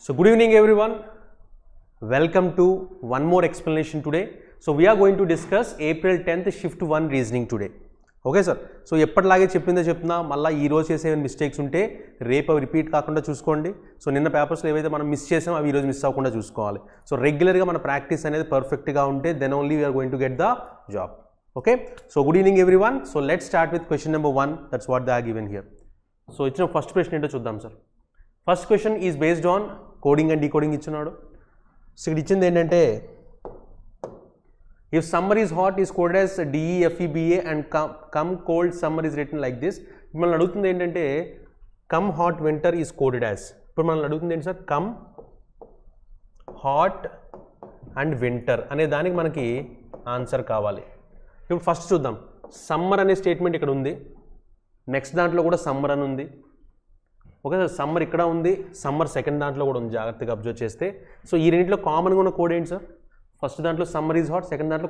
So good evening everyone, welcome to one more explanation today. So we are going to discuss April 10th shift 1 reasoning today. Okay sir. So ఎప్పటిలాగే చెప్తున్నా మళ్ళీ ఈ రోజు చేసే mistakes ఉంటే రేపు అవి రిపీట్ కాకుండా చూసుకోండి. సో నిన్న పేపర్స్లో ఏవైతే మనం మిస్ చేసామో అవి ఈరోజు మిస్ అవ్వకుండా చూసుకోవాలి. సో రెగ్యులర్గా మన ప్రాక్టీస్ అనేది పర్ఫెక్ట్గా ఉంటే then only we are going to get the job. Okay. So good evening everyone. So let's start with question number 1. That's what they are given here. So ఇచ్చిన ఫస్ట్ క్వశ్చన్ ఏంటో చూద్దాం sir. First question is based on coding and decoding ఇచ్చినాడు. So ఇక్కడ ఇచ్చింది ఏంటంటే if summer is hot is coded as DEFEBA and come cold summer is written like this. మనల్ని అడుగుతుంది ఏంటంటే come hot winter is coded as. ఇప్పుడు మనల్ని అడుగుతుంది ఏంటి sir, come hot and winter అనే దానికి మనకి ఆన్సర్ కావాలి. ఇప్పుడు ఫస్ట్ చూద్దాం. సమ్మర్ అనే స్టేట్మెంట్ ఇక్కడ ఉంది, నెక్స్ట్ దాంట్లో కూడా సమ్మర్ అని ఉంది. ఓకే సార్, సమ్మర్ ఇక్కడ ఉంది, సమ్మర్ సెకండ్ దాంట్లో కూడా ఉంది, జాగ్రత్తగా అబ్జర్వ్ చేస్తే. సో ఈ రెండింటిలో కామన్గా ఉన్న కోడ్ ఏంటి సార్? ఫస్ట్ దాంట్లో సమ్మర్ ఈజ్ హాట్, సెకండ్ దాంట్లో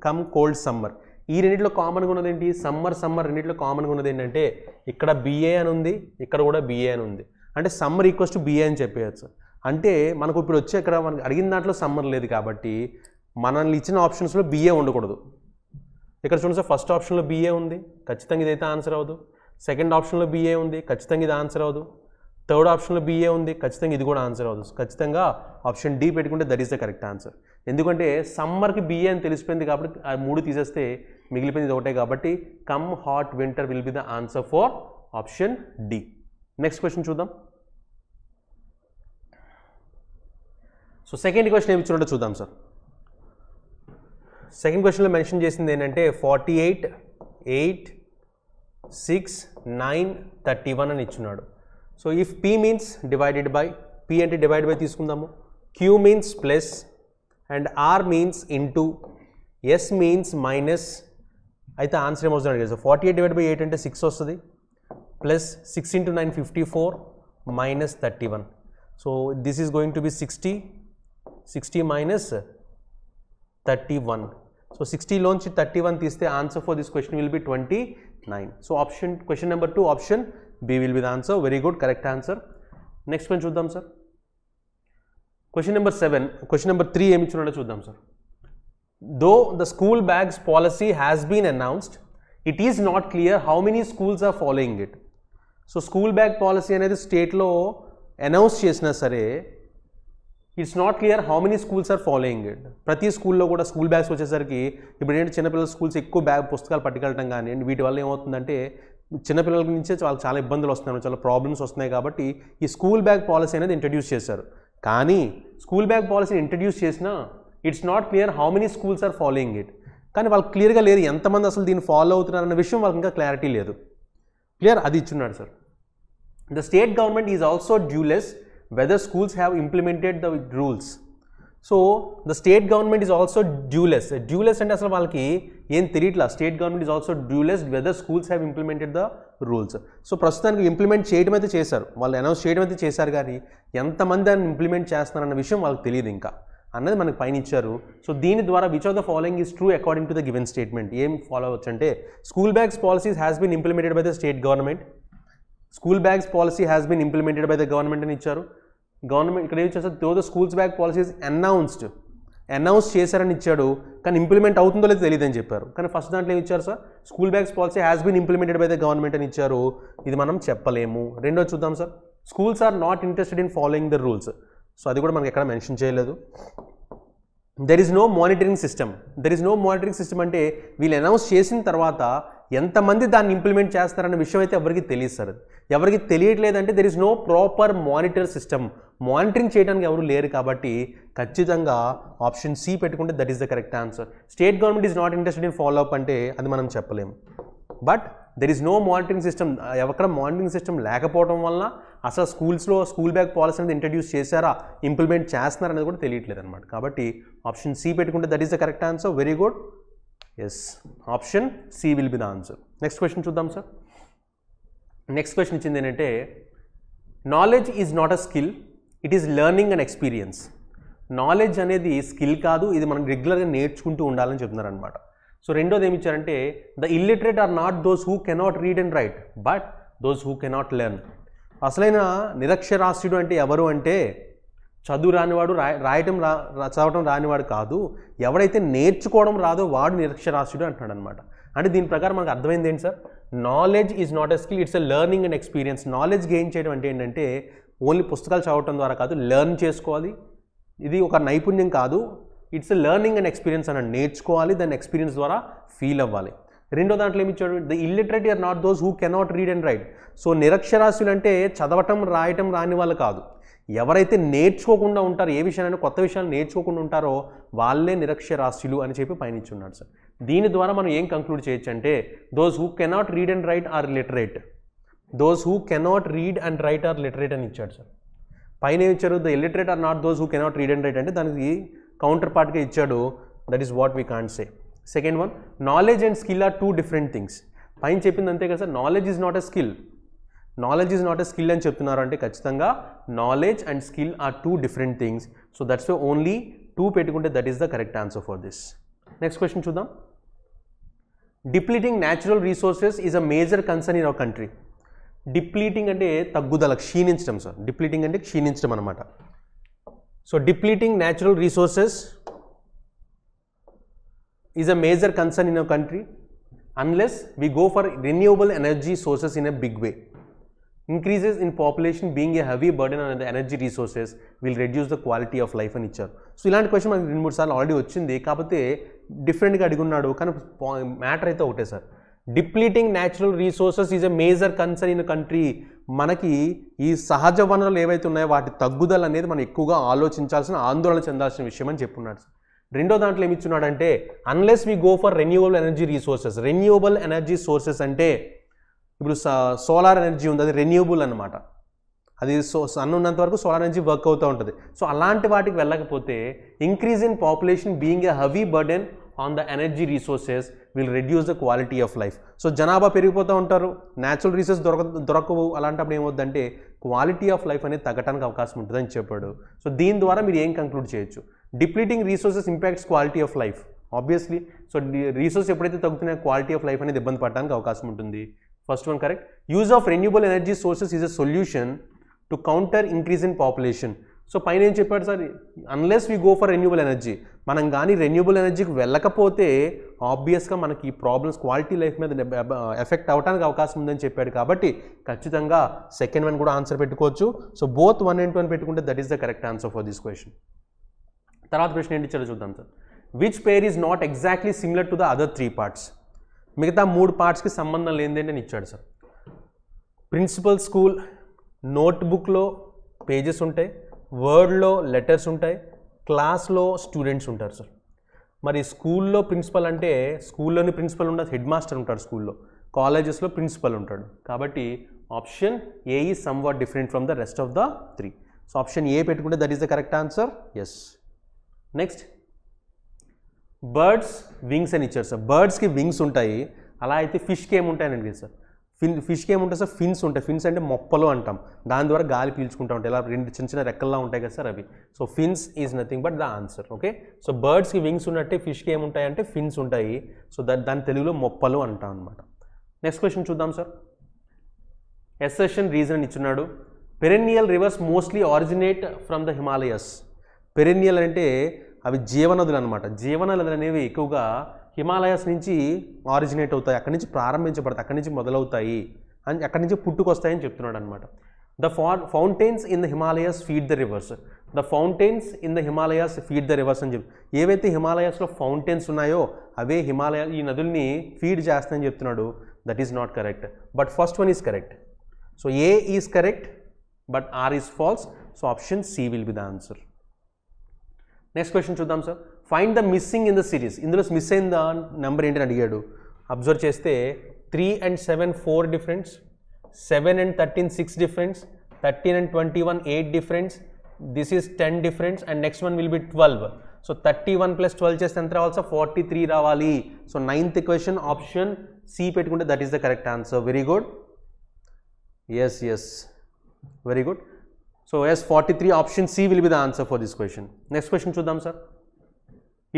కమ్ కోల్డ్ సమ్మర్. ఈ రెండింటిలో కామన్గా ఉన్నది ఏంటి? సమ్మర్ రెండింటిలో కామన్గా ఉన్నది ఏంటంటే ఇక్కడ బిఏ అని ఉంది, ఇక్కడ కూడా బిఏ అని ఉంది. అంటే సమ్మర్ ఈక్వల్స్ టు బిఏ అని చెప్పేయచ్చు. అంటే మనకు ఇప్పుడు వచ్చే ఇక్కడ మనకు అడిగిన దాంట్లో సమ్మర్ లేదు కాబట్టి మనల్ని ఇచ్చిన ఆప్షన్స్లో బిఏ ఉండకూడదు. ఇక్కడ చూడండి సార్, ఫస్ట్ ఆప్షన్లో బిఏ ఉంది, ఖచ్చితంగా ఇదైతే ఆన్సర్ అవ్వదు. సెకండ్ ఆప్షన్లో బిఏ ఉంది, ఖచ్చితంగా ఇది ఆన్సర్ అవ్వదు. థర్డ్ ఆప్షన్లో బిఏ ఉంది, ఖచ్చితంగా ఇది కూడా ఆన్సర్ అవ్వదు. ఖచ్చితంగా ఆప్షన్ డి పెట్టుకుంటే that is the correct answer. ఎందుకంటే సమ్మర్కి బిఏ అని తెలిసిపోయింది కాబట్టి ఆ మూడు తీసేస్తే మిగిలిపోయింది ఒకటే కాబట్టి come hot winter will be the answer for option D. Next question చూద్దాం. సో సెకండ్ క్వశ్చన్ ఏమి ఇచ్చినట్టు చూద్దాం సార్. సెకండ్ క్వశ్చన్లో మెన్షన్ చేసింది ఏంటంటే 48, 8, 6, 9, 31 అని ఇచ్చున్నాడు. So if P means divided by, P అంటే డివైడ్ బై తీసుకుందాము, Q means plus and R means into, S means minus, అయితే ఆన్సర్ ఏమవుతుంది కదా. సో 48 డివైడ్ బై 8 అంటే 6 వస్తుంది, plus 6 into 9 54 minus 31. So this is going to be 60 minus 31. So 60లోంచి 31 తీస్తే answer for this question will be 29. So option question number 2 option B will be the answer. Very good, correct answer. Next question చూద్దాం sir. Question number 7, question number 3 ఏమి ఇచ్చున్నాడో చూద్దాం sir. Though the school bags policy has been announced, it is not clear how many schools are following it. So school bag policy అనేది స్టేట్లో announce చేసినా సరే it's not clear how many schools are following it. ప్రతి స్కూల్లో కూడా school bags వచ్చేసరికి ఇప్పుడు ఏంటంటే చిన్నపిల్లల స్కూల్స్ ఎక్కువ పుస్తకాలు పట్టుకెళ్ళటం కానీ వీటి వల్ల ఏమవుతుందంటే చిన్నపిల్లల నుంచే వాళ్ళకి చాలా ఇబ్బందులు వస్తున్నాయి, చాలా ప్రాబ్లమ్స్ వస్తున్నాయి. కాబట్టి ఈ స్కూల్ బ్యాగ్ పాలసీ అనేది ఇంట్రడ్యూస్ చేశారు. కానీ స్కూల్ బ్యాగ్ పాలసీని ఇంట్రడ్యూస్ చేసినా it's not clear how many schools are following it. కానీ వాళ్ళకి క్లియర్గా లేదు ఎంతమంది అసలు దీన్ని ఫాలో అవుతున్నారన్న విషయం వాళ్ళకి ఇంకా క్లారిటీ లేదు. క్లియర్, అది ఇచ్చున్నాడు sir. The state government is also clueless whether schools have implemented the rules. So the state government is also dueless. Dueless అంటే అసలు వాళ్ళకి ఏం తెలియట్లా. State government is also clueless whether schools have implemented the rules. So ప్రస్తుతానికి implement చేయడం అయితే చేశారు, వాళ్ళు అనౌన్స్ చేయడం అయితే చేశారు, కానీ ఎంతమంది దాన్ని ఇంప్లిమెంట్ చేస్తున్నారన్న విషయం వాళ్ళకి తెలియదు ఇంకా అన్నది మనకి పైన ఇచ్చారు. సో దీని ద్వారా which of the following is true according to the given statement. ఏం ఫాలో అవ్వచ్చు అంటే school bags policies has been implemented by the state government, school bags policy has been implemented by the government అని ఇచ్చారు. Government ఇక్కడ ఏం చేస్తారు, though the schools bag policies announce చేశారని ఇచ్చాడు, కానీ ఇంప్లిమెంట్ అవుతుందో లేదో తెలియదు అని చెప్పారు. కానీ ఫస్ట్ దాంట్లో ఏమి ఇచ్చారు sir, school bags policy has been implemented by the government అని ఇచ్చారు. ఇది మనం చెప్పలేము. రెండో చూద్దాం sir. Schools are not interested in following the rules. So అది కూడా మనకి ఎక్కడ మెన్షన్ చేయలేదు. There is no monitoring system అంటే వీళ్ళు అనౌన్స్ చేసిన తర్వాత ఎంతమంది దాన్ని ఇంప్లిమెంట్ చేస్తారన్న విషయం అయితే ఎవరికి తెలియదు సార్. ఎవరికి తెలియట్లేదంటే there is no proper monitor system. Monitoring చేయడానికి ఎవరు లేరు కాబట్టి ఖచ్చితంగా ఆప్షన్ సి పెట్టుకుంటే that is the correct answer. State government is not interested in follow up అంటే అది మనం చెప్పలేము. But there is no monitoring system. ఎక్కడ మానిటరింగ్ సిస్టమ్ లేకపోవడం వల్ల అసలు స్కూల్స్లో స్కూల్ బ్యాగ్ పాలసీ అనేది ఇంట్రడ్యూస్ చేశారా, ఇంప్లిమెంట్ చేస్తున్నారు అనేది కూడా తెలియట్లేదు అనమాట. కాబట్టి ఆప్షన్ సి పెట్టుకుంటే that is the correct answer. Very good, yes, option C will be the answer. Next question చూద్దాం సార్. నెక్స్ట్ క్వశ్చన్ ఇచ్చింది ఏంటంటే knowledge is not a skill, it is learning and experience. Knowledge అనేది skill కాదు, ఇది మనం రెగ్యులర్గా నేర్చుకుంటూ ఉండాలని చెప్తున్నారు అనమాట. సో రెండోది ఏమి ఇచ్చారంటే the illiterate are not those who cannot read and write but those who cannot learn. అసలైన నిరక్షరాస్యుడు అంటే ఎవరు అంటే చదువు రానివాడు రాయటం చదవటం రానివాడు కాదు, ఎవడైతే నేర్చుకోవడం రాదో వాడు నిరక్షరాస్యుడు అంటున్నాడు అనమాట. అంటే దీని ప్రకారం మనకు అర్థమైంది ఏంటి sir, knowledge is not a skill, it's a learning and experience. Knowledge gain చేయడం అంటే ఏంటంటే ఓన్లీ పుస్తకాలు చదవటం ద్వారా కాదు, లెర్న్ చేసుకోవాలి. ఇది ఒక నైపుణ్యం కాదు, it's a learning and experience అని నేర్చుకోవాలి, దాన్ని ఎక్స్పీరియన్స్ ద్వారా ఫీల్ అవ్వాలి. రెండో దాంట్లో ఏమి ఇచ్చాడు, the illiterate are not those who cannot read and write. So నిరక్షరాస్యులు అంటే చదవటం రాయటం రాని వాళ్ళు కాదు, ఎవరైతే నేర్చుకోకుండా ఉంటారో, ఏ విషయాన్ని కొత్త విషయాలు నేర్చుకోకుండా ఉంటారో వాళ్ళే నిరక్షరాస్యులు అని చెప్పి పైన ఇచ్చున్నాడు సార్. దీని ద్వారా మనం ఏం కంక్లూడ్ చేయొచ్చు అంటే those who cannot read and write are literate, those who cannot read and write are literate అని ఇచ్చాడు సార్. పైన ఏమి ఇచ్చారు, the illiterate are not those who cannot read and write అంటే దానికి కౌంటర్ పార్ట్గా ఇచ్చాడు, that is what we can't say. Second one, knowledge and skill are two different things. పైన చెప్పింది అంతే కదా sir, knowledge is not a skill, knowledge is not a skill అని చెప్తున్నారు అంటే ఖచ్చితంగా knowledge and skill are two different things. So that's why only 2 పెట్టుకుంటే that is the correct answer for this. Next question చూద్దాం. Depleting natural resources is a major concern in our country. Depleting అంటే తగ్గుదల, క్షీణించడం sir. Depleting అంటే క్షీణించడం అనమాట. So depleting natural resources is a major concern in our country unless we go for renewable energy sources in a big way. Increases in population being a heavy burden on the energy resources will reduce the quality of life అని ఇచ్చారు. So ఇలాంటి question మనకి 2-3 సార్లు already వచ్చింది, కాకపోతే డిఫరెంట్గా అడుగున్నాడు, కానీ matter అయితే ఒకటే sir. Depleting natural resources is a major concern in country. మనకి ఈ సహజ వనరులు ఏవైతే ఉన్నాయో వాటి తగ్గుదల అనేది మనం ఎక్కువగా ఆలోచించాల్సిన, ఆందోళన చెందాల్సిన విషయం అని చెప్పున్నాడు సార్. రెండో దాంట్లో ఏమి ఇచ్చున్నాడంటే unless we go for renewable energy resources. Renewable energy sources అంటే ఇప్పుడు సోలార్ ఎనర్జీ ఉంది, అది రెన్యూబుల్ అనమాట. అది సన్ ఉన్నంత వరకు సోలార్ ఎనర్జీ వర్క్ అవుతూ ఉంటుంది. సో అలాంటి వాటికి వెళ్ళకపోతే increase in population being a heavy burden on the energy resources will reduce the quality of life. So జనాభా పెరిగిపోతూ ఉంటారు, న్యాచురల్ రీసోర్స్ దొరకవు, అలాంటప్పుడు ఏమవుద్దంటే క్వాలిటీ ఆఫ్ లైఫ్ అనేది తగ్గడానికి అవకాశం ఉంటుందని చెప్పాడు. సో దీని ద్వారా మీరు ఏం కంక్లూడ్ చేయొచ్చు, depleting resources impacts quality of life obviously. So resource ఎప్పుడైతే తగ్గుతున్నాయో క్వాలిటీ ఆఫ్ లైఫ్ అనేది ఇబ్బంది పడడానికి అవకాశం ఉంటుంది. First one correct. Use of renewable energy sources is a solution to counter increase in population. So పైన ఏం చెప్పాడు sir, unless we go for renewable energy. మనం కానీ రెన్యూబుల్ ఎనర్జీకి వెళ్ళకపోతే ఆబ్వియస్గా మనకి ఈ ప్రాబ్లమ్స్ క్వాలిటీ లైఫ్ మీద ఎఫెక్ట్ అవడానికి అవకాశం ఉందని చెప్పాడు. కాబట్టి ఖచ్చితంగా సెకండ్ వన్ కూడా ఆన్సర్ పెట్టుకోవచ్చు. సో బోత్ 1 and 2 పెట్టుకుంటే that is the correct answer for this question. తర్వాత ప్రశ్న ఏంటి ఇచ్చారో చూద్దాం sir. Which pair is not exactly similar to the other 3 parts. మిగతా 3 పార్ట్స్కి సంబంధం లేనిదేంటి అని ఇచ్చాడు సార్. ప్రిన్సిపల్ స్కూల్ నోట్బుక్లో పేజెస్ ఉంటాయి, వర్డ్లో లెటర్స్ ఉంటాయి, క్లాస్లో స్టూడెంట్స్ ఉంటారు సార్. మరి స్కూల్లో ప్రిన్సిపల్ అంటే స్కూల్లోని ప్రిన్సిపల్ ఉండదు, హెడ్ మాస్టర్ ఉంటాడు స్కూల్లో, కాలేజెస్లో ప్రిన్సిపల్ ఉంటాడు. కాబట్టి option A is somewhat different from the rest of the 3. So option A పెట్టుకుంటే that is the correct answer. Yes. Next, birds wings అని ఇచ్చారు సార్. బర్డ్స్కి వింగ్స్ ఉంటాయి, అలా అయితే ఫిష్కి ఏముంటాయని అడిగారు సార్. ఫిష్కి ఏముంటాయి సార్, ఫిన్స్ ఉంటాయి. ఫిన్స్ అంటే మొప్పలు అంటాం, దాని ద్వారా గాలి పీల్చుకుంటూ ఉంటాయి, ఇలా 2 చిన్న చిన్న రెక్కల్లా ఉంటాయి కదా సార్ అవి. So fins is nothing but the answer. Okay, so బర్డ్స్కి వింగ్స్ ఉన్నట్టే ఫిష్కి ఏముంటాయి అంటే ఫిన్స్ ఉంటాయి. సో దాని తెలుగులో మొప్పలు అంటాం అనమాట. నెక్స్ట్ క్వశ్చన్ చూద్దాం సార్. ఎస్సెషన్ రీజన్ ఇచ్చున్నాడు. Perennial rivers mostly originate from the Himalayas. Perennial అంటే అవి జీవనదులు అనమాట. జీవనదులు అనేవి ఎక్కువగా హిమాలయస్ నుంచి ఆరిజినేట్ అవుతాయి, అక్కడి నుంచి ప్రారంభించబడతాయి, అక్కడి నుంచి మొదలవుతాయి అని, అక్కడి నుంచి పుట్టుకొస్తాయని చెప్తున్నాడు అనమాట. The fountains in the Himalayas feed the reverse. The fountains in the Himalayas feed the reverse అని చెప్పి, ఏవైతే హిమాలయస్లో ఫౌంటైన్స్ ఉన్నాయో అవే ఈ నదుల్ని ఫీడ్ చేస్తాయని చెప్తున్నాడు. That is not correct, but first one is correct. So A is correct but R is false. So option C will be the answer. Next question చూద్దాం sir. Find the missing in the series. ఇందులో miss అయిన the number ఏంటని అడిగాడు. Observe చేస్తే 3 and 7 4 difference, 7 and 13 6 difference, 13 and 21 8 difference, this is 10 difference and next one will be 12. So 31 + 12 చేస్తే ఎంత రావాలి sir, 43 రావాలి. So 9th question option C పెట్టుకుంటే that is the correct answer. Very good. Yes yes, very good. So yes, 43 option C will be the answer for this question. Next question చూద్దాం sir.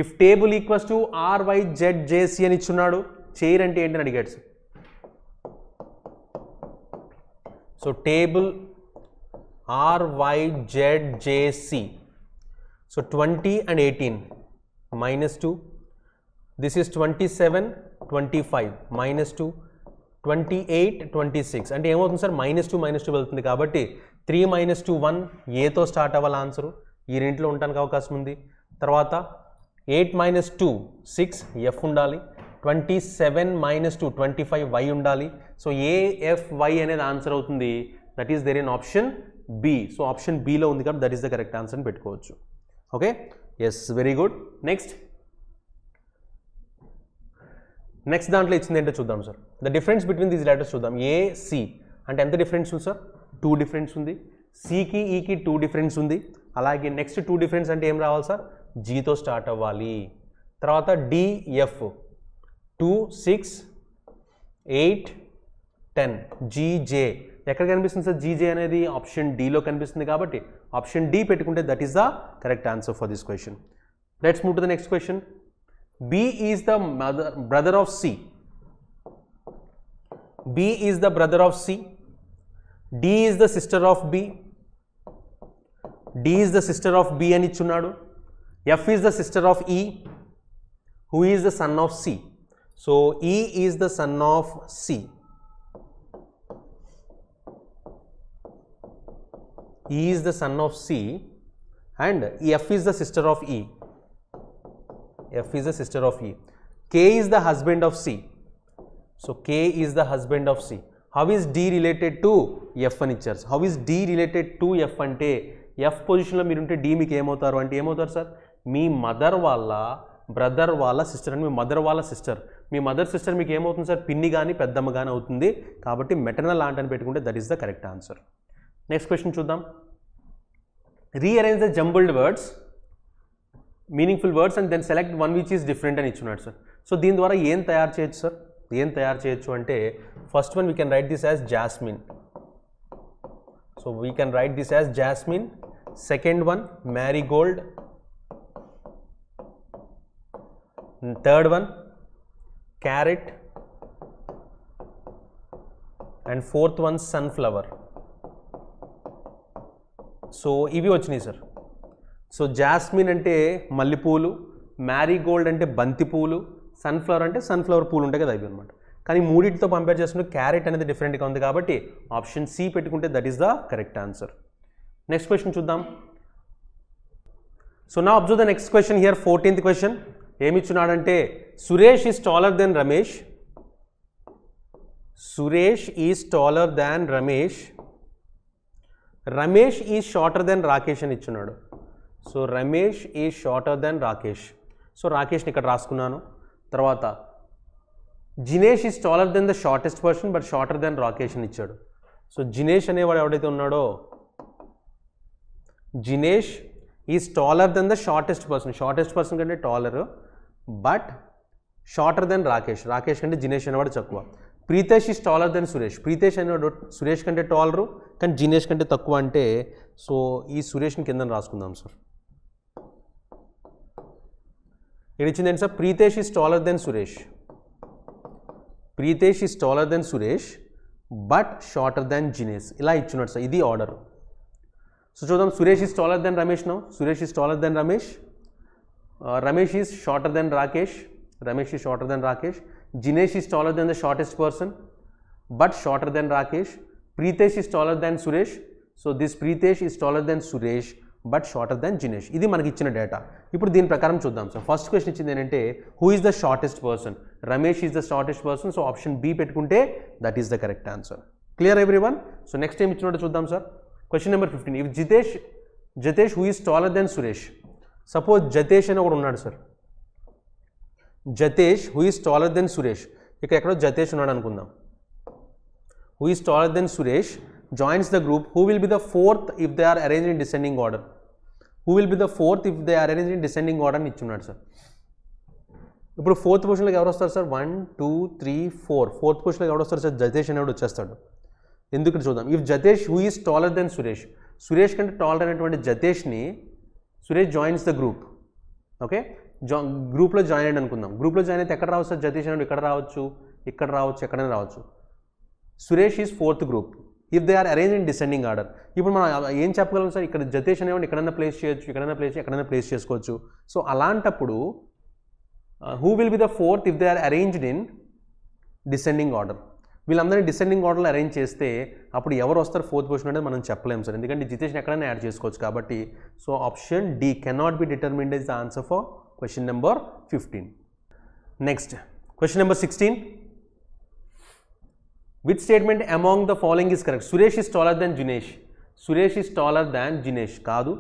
If table equals to R, Y, Z, J, C అని ఇచ్చున్నాడు, chair అంటే ఏంటని అడిగాడు sir. So table RYZJC. So 20 and 18 minus 2. This is 27, 25 minus 2, 28, 26. అంటే ఏమవుతుంది sir, -2 వెళ్తుంది కాబట్టి 3 - 2 1 ఏతో స్టార్ట్ అవ్వాలి ఆన్సరు. ఈ రెంట్లో ఉండడానికి అవకాశం ఉంది. తర్వాత 8 - 2 6 ఎఫ్ ఉండాలి. 27 - 2 25 వై ఉండాలి. సో AFY అనేది ఆన్సర్ అవుతుంది. That is there in option B. So option బిలో ఉంది కాబట్టి that is the correct answer అని పెట్టుకోవచ్చు. Okay, yes, very good. నెక్స్ట్ దాంట్లో ఇచ్చింది ఏంటో చూద్దాం sir. The difference between these letters చూద్దాం. AC అంటే ఎంత డిఫరెన్స్ ఉంది సార్, 2 డిఫరెన్స్ ఉంది. సికి ఈకి 2 డిఫరెన్స్ ఉంది. అలాగే నెక్స్ట్ 2 డిఫరెన్స్ అంటే ఏం రావాలి సార్, జీతో స్టార్ట్ అవ్వాలి. తర్వాత DF 2 6 8 10 GJ ఎక్కడ కనిపిస్తుంది సార్, GJ అనేది ఆప్షన్ డిలో కనిపిస్తుంది కాబట్టి ఆప్షన్ డి పెట్టుకుంటే that is the correct answer for this question. Let's move to the next question. B is the brother of C. B is the brother of C. D is the sister of B. D is the sister of B అని ఇచ్చున్నాడు. F is the sister of E. Who is the son of C? So E is the son of C. E is the son of C and F is the sister of E. F is the sister of E. K is the husband of C. So K is the husband of C. How is D related to F అని ఇచ్చారు. How is D related to F అంటే F పొజిషన్లో మీరు ఉంటే D మీకు ఏమవుతారు అంటే ఏమవుతారు సార్, మీ మదర్ వాళ్ళ బ్రదర్ వాళ్ళ సిస్టర్ అని. మీ మదర్ వాళ్ళ సిస్టర్, మీ మదర్ సిస్టర్ మీకు ఏమవుతుంది సార్, పిన్ని కానీ పెద్దమ్మ కానీ అవుతుంది. కాబట్టి మెటర్నల్ ఆంట్ అని పెట్టుకుంటే that is the correct answer. Next question చూద్దాం. Rearrange the jumbled words, meaningful words and then select one which is different అని ఇచ్చున్నాడు సార్. సో దీని ద్వారా ఏం తయారు చేయొచ్చు సార్, ఏం తయారు చేయొచ్చు అంటే first one we can write this as jasmine. So we can write this as jasmine. Second one Marie Gold. Third one carrot and fourth one sunflower. So ఇవి వచ్చినాయి సార్. సో జాస్మిన్ అంటే మల్లెపూలు, మ్యారీగోల్డ్ అంటే బంతిపూలు, సన్ఫ్లవర్ అంటే సన్ఫ్లవర్ పూలు ఉంటాయి కదా, అవి అనమాట. కానీ మూడింటితో కంపేర్ చేసుకుంటే క్యారెట్ అనేది డిఫరెంట్గా ఉంది కాబట్టి ఆప్షన్ సి పెట్టుకుంటే that is the correct answer. Next question చూద్దాం. సో నా observe the next question here. 14th question ఏమి ఇచ్చున్నాడంటే Suresh is taller then Ramesh. Suresh is taller than Ramesh. Ramesh is shorter then Rakesh అని ఇచ్చున్నాడు. So Ramesh is shorter then Rakesh. So రాకేష్ని ఇక్కడ రాసుకున్నాను. తర్వాత Jinesh is taller then the shortest person but shorter then Rakesh అని ఇచ్చాడు. సో జినేష్ అనేవాడు ఎవడైతే ఉన్నాడో, Jinesh is taller then the shortest person, shortest person కంటే taller but shorter then Rakesh, Rakesh కంటే జినేష్ అనేవాడు తక్కువ. Preetesh is taller then Suresh, Preetesh అనేవాడు సురేష్ కంటే టాలరు కానీ జినేష్ కంటే తక్కువ అంటే సో ఈ సురేష్ని కింద రాసుకుందాం సార్. ఇక్కడ ఇచ్చింది ఏంటి sir, Preetesh is taller then Suresh. Preetesh is taller then Suresh but shorter then Jinesh, ఇలా ఇచ్చున్నాడు సార్. ఇది ఆర్డర్. సో చూద్దాం. Suresh is taller then Ramesh now. Suresh is taller then Ramesh. Ramesh is shorter then Rakesh. Ramesh is shorter then Rakesh. Jinesh is taller than the shortest person but shorter than Rakesh. Pritesh is taller than Suresh. So this Pritesh is taller than Suresh but shorter than Jinesh. ఇది మనకి ఇచ్చిన data. ఇప్పుడు దీని ప్రకారం చూద్దాం sir. First question ఇచ్చింది ఏంటంటే who is the shortest person. Ramesh is the shortest person. So option B పెట్టుకుంటే that is the correct answer. Clear everyone? So next ఏం ఇచ్చినట్టు చూద్దాం sir. Question number 15. If Jatesh who is taller then Suresh. Suppose Jatesh అని ఒకడు ఉన్నాడు సార్. Jatesh who is taller then Suresh. ఇక్కడ ఎక్కడో జతేష్ ఉన్నాడు అనుకుందాం. Who is taller then Suresh joins the group. Who will be the fourth if they are arranged in descending order. Who will be the fourth if they are arranged in descending order అని ఇచ్చున్నాడు sir. ఇప్పుడు fourth పొజిషన్లోకి ఎవరు వస్తారు sir? 1 2 3 4. Fourth పొజిషన్లోకి ఎవరు వస్తారు sir? జతేష్ అనేవాడు వచ్చేస్తాడు. ఎందుకు చూద్దాం. If Jatesh who is taller then Suresh. Suresh కంటే టాలర్ అయినటువంటి జతేష్ని Suresh joins the group. Okay, గ్రూప్లో జాయిన్ అయ్యండి అనుకుందాం. గ్రూప్లో జాయిన్ అయితే ఎక్కడ రావచ్చు సార్? జతేష్ అనేవాడు ఇక్కడ రావచ్చు, ఇక్కడ రావచ్చు, ఎక్కడైనా రావచ్చు. Suresh is fourth group. If they are arrange in descending order. ఇప్పుడు మనం ఏం చెప్పగలం సార్, ఇక్కడ జతేష్ అనేవాడు ఎక్కడైనా ప్లేస్ చేయొచ్చు, ఎక్కడైనా ప్లేస్ చేసుకోవచ్చు. సో అలాంటప్పుడు who will be the fourth if they are arranged in descending order? వీళ్ళందరినీ డిసెండింగ్ ఆర్డర్లో అరేంజ్ చేస్తే అప్పుడు ఎవరు వస్తారు ఫోర్త్ పొజిషన్ అనేది మనం చెప్పలేము సార్, ఎందుకంటే జితేష్ని ఎక్కడైనా యాడ్ చేసుకోవచ్చు కాబట్టి. So option D cannot be determined is the answer for question number 15. Next question number 16. Which statement among the following is correct? Suresh is taller than Jinesh. Suresh is taller than Jinesh. Kaadu.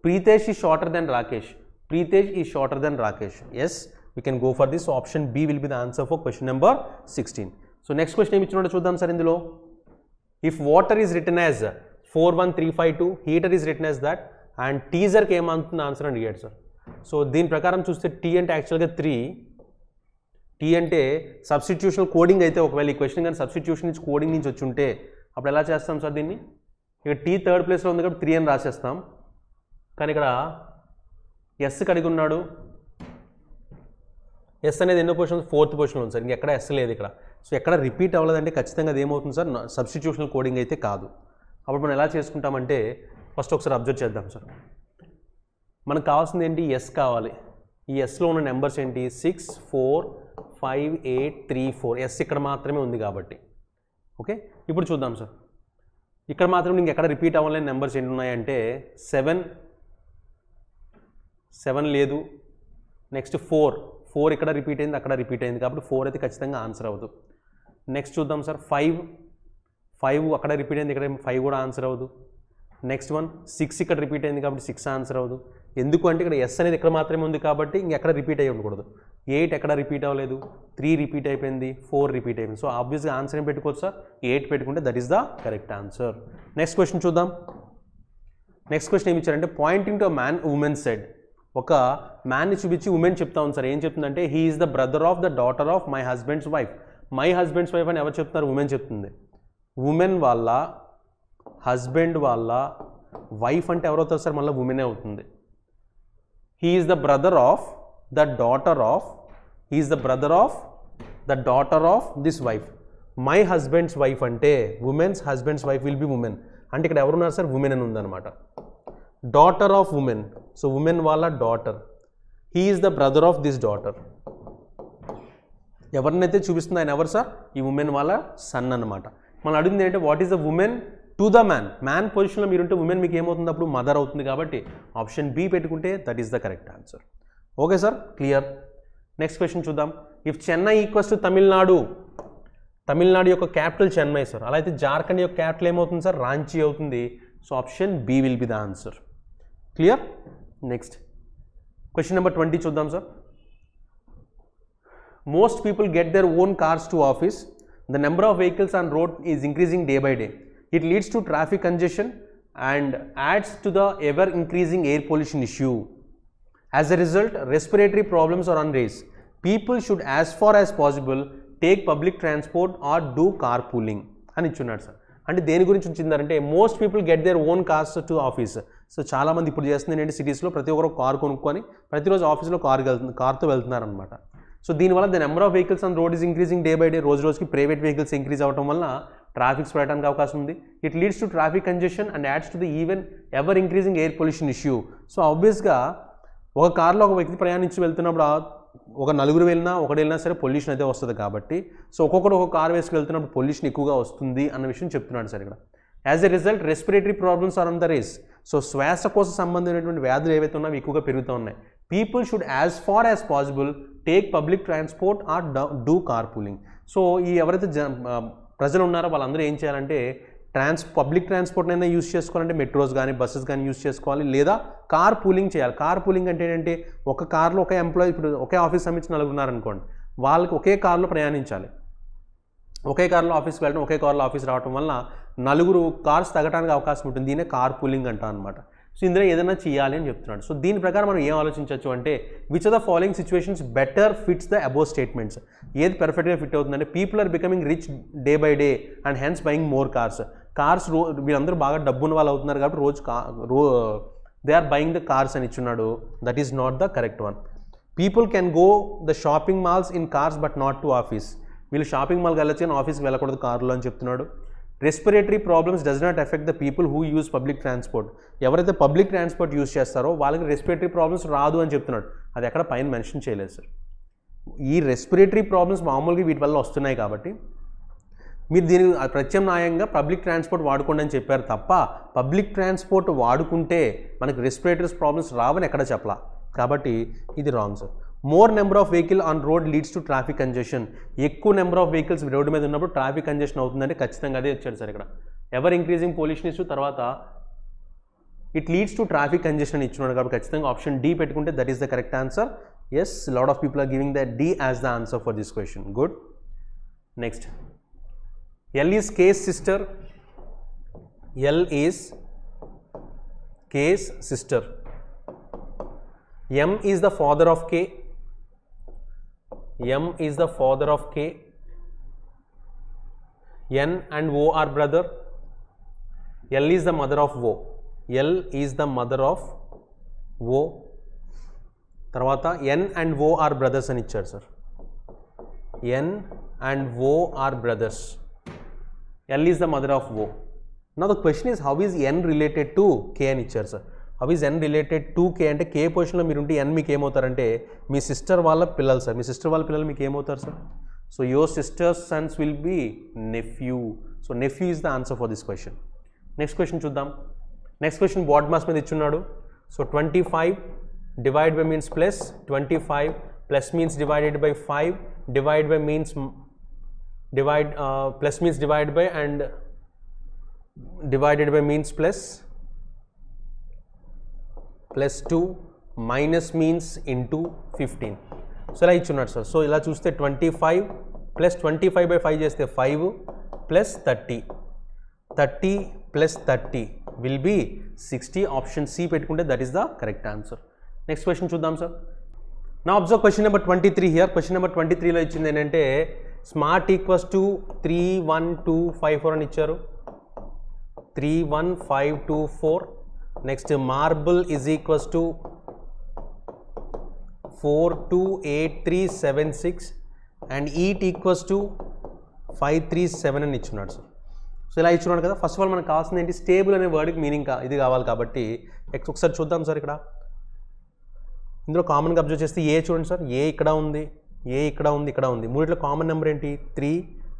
Pritesh is shorter than Rakesh. Pritesh is shorter than Rakesh. Yes, we can go for this. So option B will be the answer for question number 16. So next question is chuddam sir indulo. If water is written as 41352, heater is written as that, and teaser came on the answer and get sir. So దీని ప్రకారం చూస్తే T అంటే యాక్చువల్గా 3. Tea అంటే substitutional coding అయితే, ఒకవేళ ఈ question కానీ సబ్స్టిట్యూషన్ నుంచి కోడింగ్ నుంచి వచ్చి ఉంటే అప్పుడు ఎలా చేస్తాం సార్ దీన్ని? ఇక్కడ టీ థర్డ్ ప్లేస్లో ఉంది కాబట్టి 3 అని రాసేస్తాం. కానీ ఇక్కడ ఎస్ కడిగి ఉన్నాడు, ఎస్ అనేది ఎన్నో పొజిషన్? ఫోర్త్ పొజిషన్లో ఉంది సార్, ఇంకెక్కడ ఎస్ లేదు ఇక్కడ. సో ఎక్కడ రిపీట్ అవ్వలేదంటే ఖచ్చితంగా అది ఏమవుతుంది సార్, సబ్స్టిట్యూషనల్ కోడింగ్ అయితే కాదు. అప్పుడు మనం ఎలా చేసుకుంటామంటే ఫస్ట్ ఒకసారి అబ్జర్వ్ చేద్దాం సార్. మనకు కావాల్సింది ఏంటి? ఎస్ కావాలి. ఈ ఎస్లో ఉన్న నెంబర్స్ ఏంటి? 6, 4, 5, 8, 3, 4. ఎస్ ఇక్కడ మాత్రమే ఉంది కాబట్టి. ఓకే, ఇప్పుడు చూద్దాం సార్. ఇక్కడ మాత్రం ఇంకెక్కడ రిపీట్ అవ్వలేని నెంబర్స్ ఏంటి ఉన్నాయంటే 7 లేదు. నెక్స్ట్ 4 ఇక్కడ రిపీట్ అయింది, అక్కడ రిపీట్ అయింది కాబట్టి 4 అయితే ఖచ్చితంగా ఆన్సర్ అవ్వదు. నెక్స్ట్ చూద్దాం సార్, 5 అక్కడ రిపీట్ అయింది, ఇక్కడ 5 కూడా ఆన్సర్ అవ్వదు. నెక్స్ట్ 6 ఇక్కడ రిపీట్ అయింది కాబట్టి 6 ఆన్సర్ అవ్వదు. ఎందుకు అంటే ఇక్కడ ఎస్ అనేది ఇక్కడ మాత్రమే ఉంది కాబట్టి ఇంకెక్కడ రిపీట్ అయ్యి ఉండకూడదు. 8 ఎక్కడ రిపీట్ అవ్వలేదు, 3 రిపీట్ అయిపోయింది, 4 రిపీట్ అయిపోయింది. సో ఆబ్వియస్గా ఆన్సర్ ఏం పెట్టుకోవచ్చు సార్? 8 పెట్టుకుంటే that is the correct answer. Next question చూద్దాం. నెక్స్ట్ క్వశ్చన్ ఏమి ఇచ్చారంటే pointing to man women said. ఒక మ్యాన్ని చూపించి ఉమెన్ చెప్తా ఉంది సార్. ఏం చెప్తుందంటే he is the brother of the daughter of my husband's wife. My husband's wife అని ఎవరు చెప్తున్నారు? ఉమెన్ చెప్తుంది. ఉమెన్ వాళ్ళ హస్బెండ్ వాళ్ళ వైఫ్ అంటే ఎవరవుతారు సార్? మళ్ళీ ఉమెనే అవుతుంది. He is the brother of the daughter of, he is the brother of the daughter of this wife. My husband's wife అంటే women's husband's wife will be woman. అంటే ఇక్కడ ఎవరున్నారు sir? women అని ఉందన్నమాట. daughter of women, so women వాళ్ళ daughter. He is the brother of this daughter. ఎవరినైతే చూపిస్తుంది ఆయన ఎవరు సార్? ఈ ఉమెన్ వాళ్ళ సన్ అన్నమాట. మనం అడిగింది ఏంటంటే what is the women to the man. Man పొజిషన్లో మీరుంటే ఉమెన్ మీకు ఏమవుతుంది? అప్పుడు మదర్ అవుతుంది కాబట్టి ఆప్షన్ బి పెట్టుకుంటే that is the correct answer. Okay sir, clear. Next question చూద్దాం. If Chennai equals to Tamil Nadu, Tamil Nadu యొక్క క్యాపిటల్ చెన్నై సార్, అలా అయితే జార్ఖండ్ యొక్క క్యాపిటల్ ఏమవుతుంది సార్? రాంచీ అవుతుంది. So option B will be the answer. Clear. Next question number 20 చూద్దాం sir. Most people get their own cars to office. The number of vehicles on road is increasing day by day. It leads to traffic congestion and adds to the ever increasing air pollution issue. As a result, respiratory problems are on rise. People should as far as possible take public transport or do carpooling. అని ఇచ్చున్నాడు sir. అంటే దేని గురించి ఉంచిందంటే most people get their own cars to office. So చాలామంది ఇప్పుడు చేస్తుంది ఏంటంటే సిటీస్లో ప్రతి ఒక్కరు కార్ కొనుక్కొని ప్రతిరోజు ఆఫీస్లో కార్తో వెళ్తున్నారు అనమాట. సో దీనివల్ల the number of vehicles on road is increasing day by day. రోజు రోజుకి ప్రైవేట్ వెహికల్స్ ఇంక్రీజ్ అవ్వడం వల్ల ట్రాఫిక్స్ పెరగడానికి అవకాశం ఉంది. It leads to traffic congestion and ads to the even ever increasing air pollution issue. So ఆబ్వియస్గా ఒక కార్లో ఒక వ్యక్తి ప్రయాణించి వెళ్తున్నప్పుడు ఒక నలుగురు వెళ్ళినా ఒకటి వెళ్ళినా సరే పొల్యూషన్ అయితే వస్తుంది కాబట్టి సో ఒక్కొక్కరు ఒక కార్ వేసుకు వెళ్తున్నప్పుడు పొల్యూషన్ ఎక్కువగా వస్తుంది అన్న విషయం చెప్తున్నాడు సార్ ఇక్కడ. As a result respiratory problems are on the rise. So శ్వాసకోశ సంబంధించినటువంటి వ్యాధులు ఏవైతే ఉన్నాయో ఎక్కువగా పెరుగుతూ ఉన్నాయి. People should as far as possible take public transport or do car pooling. So ఈ ఎవరైతే ప్రజలు ఉన్నారో వాళ్ళందరూ ఏం చేయాలంటే పబ్లిక్ ట్రాన్స్పోర్ట్నైనా యూజ్ చేసుకోవాలంటే మెట్రోస్ కానీ బస్సెస్ కానీ యూజ్ చేసుకోవాలి, లేదా కార్ పూలింగ్ చేయాలి. కార్ పూలింగ్ అంటే ఏంటంటే ఒక కార్లో ఒక ఎంప్లాయీ, ఇప్పుడు ఒకే ఆఫీస్ సంబంధించి 4 ఉన్నారనుకోండి, వాళ్ళకి ఒకే కార్లో ప్రయాణించాలి. ఒకే కార్లో ఆఫీస్కి వెళ్ళడం, ఒకే కార్లో ఆఫీస్ రావడం వల్ల 4 కార్స్ తగ్గడానికి అవకాశం ఉంటుంది. దీనే కార్ పూలింగ్ అంటాం అనమాట. సో ఇందులో ఏదైనా చేయాలి అని చెప్తున్నాడు. సో దీని ప్రకారం మనం ఏం ఆలోచించవచ్చు అంటే which are the following situations better fits the above statements. ఏది పర్ఫెక్ట్గా ఫిట్ అవుతుందంటే people are becoming rich day by day and hence buying more cars. వీళ్ళందరూ బాగా డబ్బున్న వాళ్ళు అవుతున్నారు కాబట్టి they are buying the cars అని ఇచ్చున్నాడు. That is not the correct one. People can go the shopping malls in cars but not to office. వీళ్ళు shopping మాల్కి వెళ్ళొచ్చు కానీ ఆఫీస్కి వెళ్ళకూడదు కార్లో అని చెప్తున్నాడు. Respiratory problems does not effect the people who use public transport. ఎవరైతే పబ్లిక్ ట్రాన్స్పోర్ట్ యూజ్ చేస్తారో వాళ్ళకి రెస్పిరేటరీ ప్రాబ్లమ్స్ రాదు అని చెప్తున్నాడు. అది ఎక్కడ పైన మెన్షన్ చేయలేదు సార్. ఈ రెస్పిరేటరీ ప్రాబ్లమ్స్ మామూలుగా వీటి వల్ల వస్తున్నాయి కాబట్టి మీరు దీని ప్రత్యామ్నాయంగా పబ్లిక్ ట్రాన్స్పోర్ట్ వాడుకోండి అని చెప్పారు తప్ప పబ్లిక్ ట్రాన్స్పోర్ట్ వాడుకుంటే మనకి రెస్పిరేటరీ ప్రాబ్లమ్స్ రావని ఎక్కడ చెప్పలా. కాబట్టి ఇది wrong sir. More number of vehicle on road leads to traffic congestion. ఎక్కువ నెంబర్ ఆఫ్ వెహికల్స్ రోడ్డు మీద ఉన్నప్పుడు ట్రాఫిక్ కంజెషన్ అవుతుందంటే ఖచ్చితంగా అదే వచ్చాడు సార్ ఇక్కడ. ఎవర్ ఇంక్రీజింగ్ పొల్యూషన్ ఇష్యూ తర్వాత it leads to traffic congestion ఇచ్చున్నాడు కాబట్టి ఖచ్చితంగా ఆప్షన్ డి పెట్టుకుంటే that is the correct answer. Yes, lot of people are giving the D as the answer for this question. Good. Next, L is K's sister. L is K's sister. M is the father of K. M is the father of K. N and O are brother. L is the mother of O. L is the mother of O. తర్వాత N and O are brothers అని ఇచ్చారు sir. N and O are brothers. L is the mother of O. Now the question is, how is N related to K అని ఇచ్చారు sir. How is N related to K అంటే K పొజిషన్లో మీరు ఉంటే N మీకు ఏమవుతారంటే మీ sister వాళ్ళ పిల్లలు sir. మీ sister వాళ్ళ పిల్లలు మీకు ఏమవుతారు sir? So your sisters sons will be nephew. So nephew is the answer for this question. Next question చూద్దాం. నెక్స్ట్ క్వశ్చన్ బాడ్ మాస్ మీద ఇచ్చున్నాడు. So 25 divide by means plus 25 plus means divided by 5 divide by means divide plus means divide by and divided by means plus 2 minus means into 15. So ఇలా ఇచ్చున్నాడు sir. So ఇలా చూస్తే 25 plus 25 by 5 చేస్తే 5 plus 30 plus 30 will be 60. Option C పెట్టుకుంటే that is the correct answer. Next question చూద్దాం sir. నా observe question number 23 here. Question number 23లో ఇచ్చింది ఏంటంటే స్మార్ట్ ఈక్వల్స్ టు 31254 అని ఇచ్చారు. 31524. Next marble is equals to 428376 and eat equals to 537 అని ఇచ్చున్నాడు సార్. సో ఇలా ఇచ్చున్నాడు కదా. ఫస్ట్ ఆఫ్ ఆల్ మనకు కావాల్సింది ఏంటి, స్టేబుల్ అనే వర్డ్కి మీనింగ్ ఇది కావాలి కాబట్టి ఒకసారి చూద్దాం సార్. ఇక్కడ ఇందులో కామన్గా అబ్జర్వ్ చేస్తే ఏ చూడండి సార్. ఏ ఇక్కడ ఉంది, ఏ ఇక్కడ ఉంది, ఇక్కడ ఉంది. మూడిట్లో కామన్ నెంబర్ ఏంటి? 3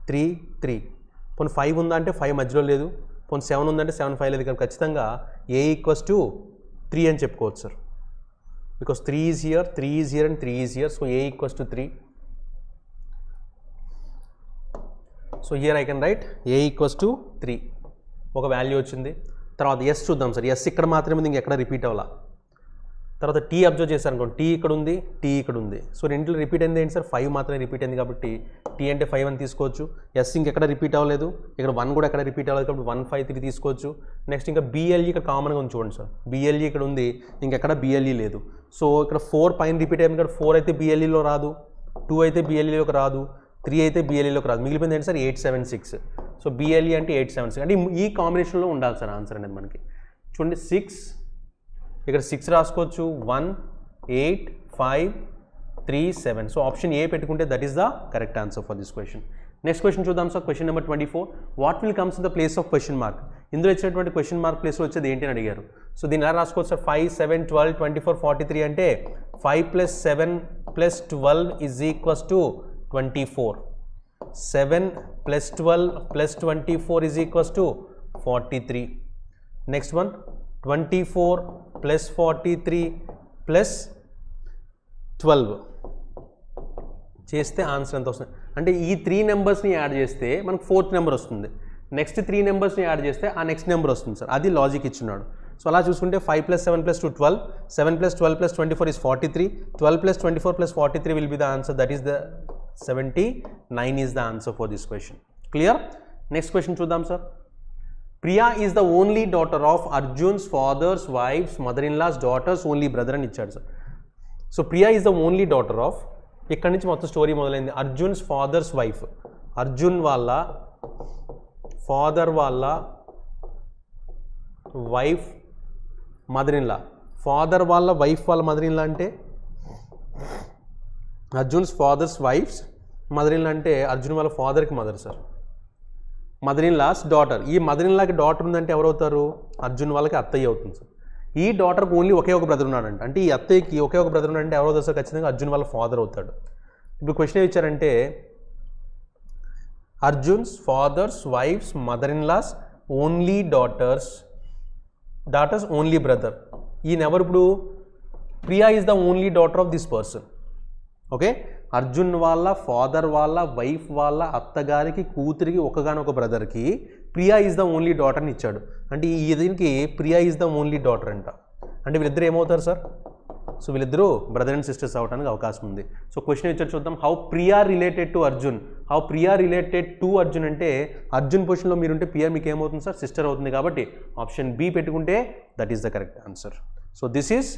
3 3. పోనీ 5 ఉందా అంటే 5 మధ్యలో లేదు. పోనీ 7 ఉందంటే 7 5 లేదు. కాబట్టి ఖచ్చితంగా ఏ ఈక్వల్స్ టు 3 అని చెప్పుకోవచ్చు sir. Because 3 is here, 3 is here and 3 is here. So A equals to 3. So here I can write A equals to 3. ఒక వాల్యూ వచ్చింది. తర్వాత ఎస్ చూద్దాం సార్. ఎస్ ఇక్కడ మాత్రమే ఉంది, ఇంకెక్కడ రిపీట్ అవ్వాలా. తర్వాత టీ అబ్జర్వ్ చేశారు అనుకోండి. టీ ఇక్కడ ఉంది, టీ ఇక్కడ ఉంది. సో రెండింటిలో రిపీట్ అయింది ఏంటి సార్? 5 మాత్రమే రిపీట్ అయింది కాబట్టి టీ అంటే 5 అని తీసుకోవచ్చు. ఎస్ ఇంకెక్కడ రిపీట్ అవ్వలేదు, ఇక్కడ 1 కూడా ఎక్కడ రిపీట్ అవ్వలేదు కాబట్టి 1 5 3 తీసుకోవచ్చు. నెక్స్ట్ ఇంకా బిఎల్ఈ ఇక్కడ కామన్గా ఉంది చూడండి సార్. బిఎల్ఈ ఇక్కడ ఉంది, ఇంకెక్కడ బిఎల్ఈ లేదు. సో ఇక్కడ 4 పైన రిపీట్ అయింది ఇక్కడ 4 అయితే బిఎల్ఈలో రాదు, 2 అయితే బిఎల్ఈలోకి రాదు, 3 అయితే బిఎల్ఈలోకి రాదు. మిగిలిపోయింది ఏంటి సార్? 876. సో బిఎల్ఈ అంటే 876 అంటే ఈ కాంబినేషన్లో ఉండాలి సార్ ఆన్సర్ అనేది మనకి. చూడండి 6 ఇక్కడ 6 రాసుకోవచ్చు. 1 8 5 3 7. సో ఆప్షన్ ఏ పెట్టుకుంటే that is the correct answer for this question. Next question చూద్దాం sir. Question number 24. What will comes in the place of question mark. ఇందులో ఇచ్చినటువంటి క్వశ్చన్ మార్క్ ప్లేస్లో వచ్చేది ఏంటి అని అడిగారు. సో దీన్ని ఎలా రాసుకోవచ్చు సార్? 5 7 12 24 43 అంటే 5 + 7 + 12 is equals to 24. 7 + 12 + 24 is equals to 43. Next one 24 + 43 + 12 చేస్తే ఆన్సర్ ఎంత వస్తుంది అంటే ఈ 3 నెంబర్స్ని యాడ్ చేస్తే మనకు 4th నెంబర్ వస్తుంది. నెక్స్ట్ 3 నెంబర్స్ని యాడ్ చేస్తే ఆ నెక్స్ట్ నెంబర్ వస్తుంది సార్. అది లాజిక్ ఇచ్చున్నాడు. సో అలా చూసుకుంటే 5 + 7 + 2 12, 7 + 12 + 24 is 43, 12 + 24 + 43 will be the answer. That is the 79 is the answer for this question. Clear? Next question చూద్దాం sir. Priya is the only daughter of Arjun's father's wife's mother-in-law's daughter's only brother అని ఇచ్చాడు sir. So Priya is the only daughter of, ఇక్కడి నుంచి మొత్తం story మొదలైంది. Arjun's fathers wife, Arjun వాళ్ళ father వాళ్ళ wife mother in law. Father వాళ్ళ వైఫ్ వాళ్ళ మదర్ ఇన్ లా అంటే Arjun's father's wife's mother in law అంటే అర్జున్ వాళ్ళ ఫాదర్కి mother sir. Mother in law's daughter. ఈ మదర్ ఇన్ లాకి డాటర్ ఉందంటే ఎవరవుతారు? అర్జున్ వాళ్ళకి అత్తయ్య అవుతుంది సార్. ఈ డాటర్కి ఓన్లీ ఒకే ఒక బ్రదర్ ఉన్నాడంట, అంటే ఈ అత్తయ్యకి ఒకే ఒక బ్రదర్ ఉన్నాడంటే ఎవరవుతారు సార్? ఖచ్చితంగా అర్జున్ వాళ్ళ ఫాదర్ అవుతాడు. ఇప్పుడు క్వశ్చన్ ఏమి ఇచ్చారంటే Arjun's father's wife's mother in law's only daughter's only brother. ఈయన ఎవరు? ఇప్పుడు Priya is the only daughter of this person. Okay, Arjun వాళ్ళ ఫాదర్ వాళ్ళ వైఫ్ వాళ్ళ అత్తగారికి కూతురికి ఒకగానొక బ్రదర్కి ప్రియా ఈజ్ ద ఓన్లీ డాటర్ని ఇచ్చాడు. అంటే ఈ దీనికి Priya is the only daughter అంట. అంటే వీళ్ళిద్దరు ఏమవుతారు సార్? సో వీళ్ళిద్దరూ బ్రదర్ అండ్ సిస్టర్స్ అవడానికి అవకాశం ఉంది. సో క్వశ్చన్ ఇచ్చారు చూద్దాం. How Priya related to Arjun. How Priya related to Arjun అంటే అర్జున్ పొజిషన్లో మీరుంటే ప్రియా మీకు ఏమవుతుంది సార్? సిస్టర్ అవుతుంది. కాబట్టి ఆప్షన్ బి పెట్టుకుంటే that is the correct answer. So this is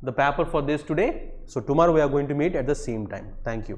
the paper for this today. So tomorrow we are going to meet at the same time. Thank you.